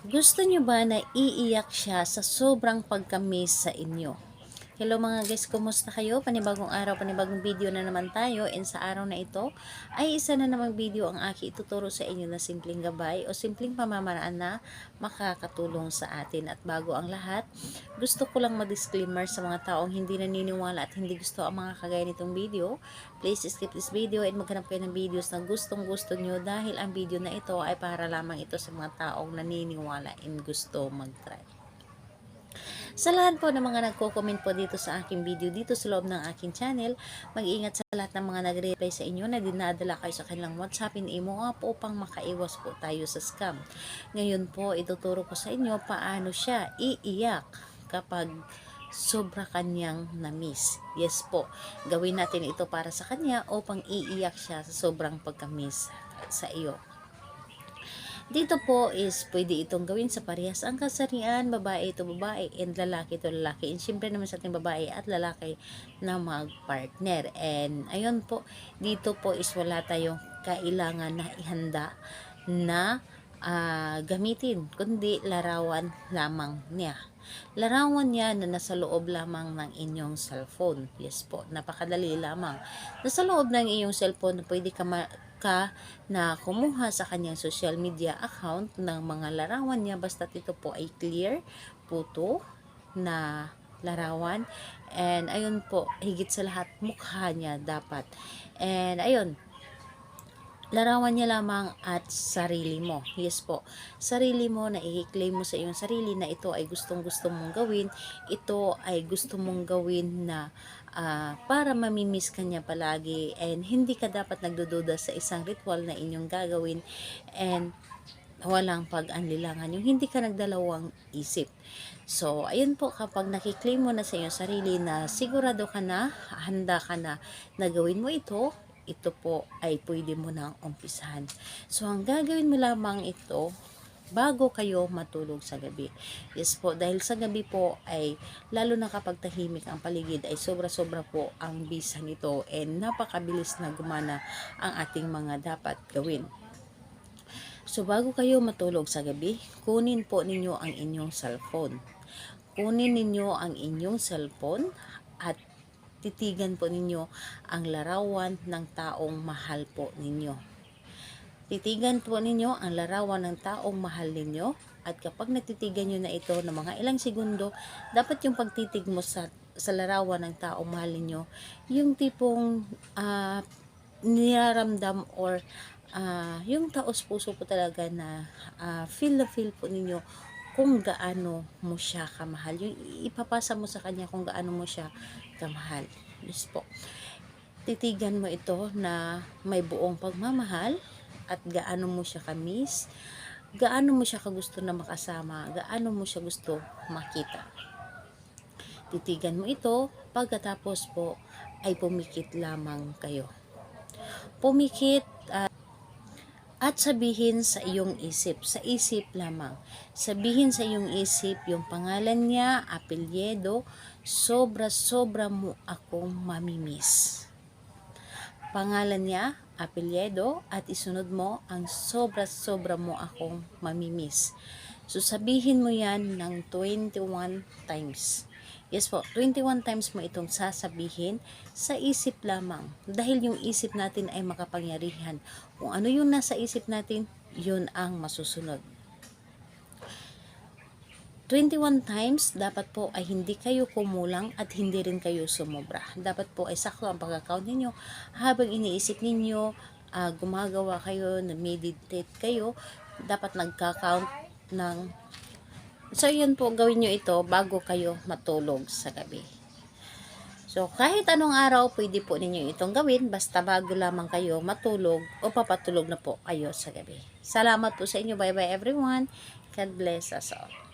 Gusto nyo ba na iiyak siya sa sobrang pagka-miss sa inyo? Hello mga guys, kumusta kayo? Panibagong araw, panibagong video na naman tayo, and sa araw na ito ay isa na namang video ang aki ituturo sa inyo na simpleng gabay o simpleng pamamaraan na makakatulong sa atin. At bago ang lahat, gusto ko lang ma-disclaimer sa mga taong hindi naniniwala at hindi gusto ang mga kagaya nitong video. Please skip this video and maghanap kayo ng videos na gustong gusto nyo, dahil ang video na ito ay para lamang ito sa mga taong naniniwala and gusto mag-try. Sa lahat po ng mga nagko-comment po dito sa aking video, dito sa loob ng aking channel, mag-iingat sa lahat ng mga nagre-reply sa inyo na dinadala kayo sa kanilang WhatsApp and imo app upang makaiwas po tayo sa scam. Ngayon po, ituturo ko sa inyo paano siya iiyak kapag sobra kanyang na-miss. Yes po, gawin natin ito para sa kanya upang iiyak siya sa sobrang pagka-miss sa iyo. Dito po is pwede itong gawin sa parehas ang kasarian, babae ito babae and lalaki ito lalaki. And syempre naman sa ating babae at lalaki na mag-partner. And ayun po, dito po is wala tayong kailangan na ihanda na gamitin, kundi larawan lamang niya. Larawan niya na nasa loob lamang ng inyong cellphone. Yes po, napakadali lamang. Nasa loob ng inyong cellphone, pwede ka na kumuha sa kanyang social media account ng mga larawan niya, basta ito po ay clear photo na larawan. And ayun po, higit sa lahat, mukha niya dapat. And ayun, larawan niya lamang at sarili mo. Yes po, sarili mo na i-claim mo sa iyong sarili na ito ay gustong-gusto mong gawin. Ito ay gusto mong gawin na para mamimiss ka niya palagi, and hindi ka dapat nagdududa sa isang ritual na inyong gagawin, and walang pag-anlilangan, yung hindi ka nagdalawang isip. So, ayun po, kapag nakiklaim mo na sa iyong sarili na sigurado ka na, handa ka na gawin mo ito po ay pwede mo nang umpisahan. So, ang gagawin mo lamang ito bago kayo matulog sa gabi. Yes po, dahil sa gabi po ay lalo na kapag tahimik ang paligid ay sobra-sobra po ang bisa nito, and napakabilis na gumana ang ating mga dapat gawin. So bago kayo matulog sa gabi, kunin po ninyo ang inyong cellphone. Kunin ninyo ang inyong cellphone at titigan po ninyo ang larawan ng taong mahal po ninyo. Titigan po ninyo ang larawan ng taong mahal ninyo, at kapag natitigan nyo na ito ng mga ilang segundo, dapat yung pagtitig mo sa larawan ng taong mahal ninyo, yung tipong niraramdam or yung taos puso po talaga na feel na feel po ninyo kung gaano mo siya kamahal. Yung ipapasa mo sa kanya kung gaano mo siya kamahal. Yes po. Titigan mo ito na may buong pagmamahal, at gaano mo siya kamiss, gaano mo siya kagusto na makasama, gaano mo siya gusto makita. Titigan mo ito, pagkatapos po ay pumikit lamang kayo. Pumikit at sabihin sa iyong isip, sa isip lamang. Sabihin sa iyong isip yung pangalan niya, apelyido, sobra-sobra mo akong mamimiss. Pangalan niya, apelyido, at isunod mo ang sobra-sobra mo akong mamimiss. So, sabihin mo yan ng 21 times. Yes po, 21 times mo itong sasabihin sa isip lamang. Dahil yung isip natin ay makapangyarihan. Kung ano yung nasa isip natin, yun ang masusunod. 21 times, dapat po ay hindi kayo kumulang at hindi rin kayo sumobra. Dapat po ay sakto ang pagka-count ninyo habang iniisip ninyo, gumagawa kayo, na-meditate kayo, dapat nagka-count ng... So, yun po, gawin nyo ito bago kayo matulog sa gabi. So, kahit anong araw, pwede po ninyo itong gawin, basta bago lamang kayo matulog o papatulog na po kayo sa gabi. Salamat po sa inyo. Bye-bye everyone. God bless us all.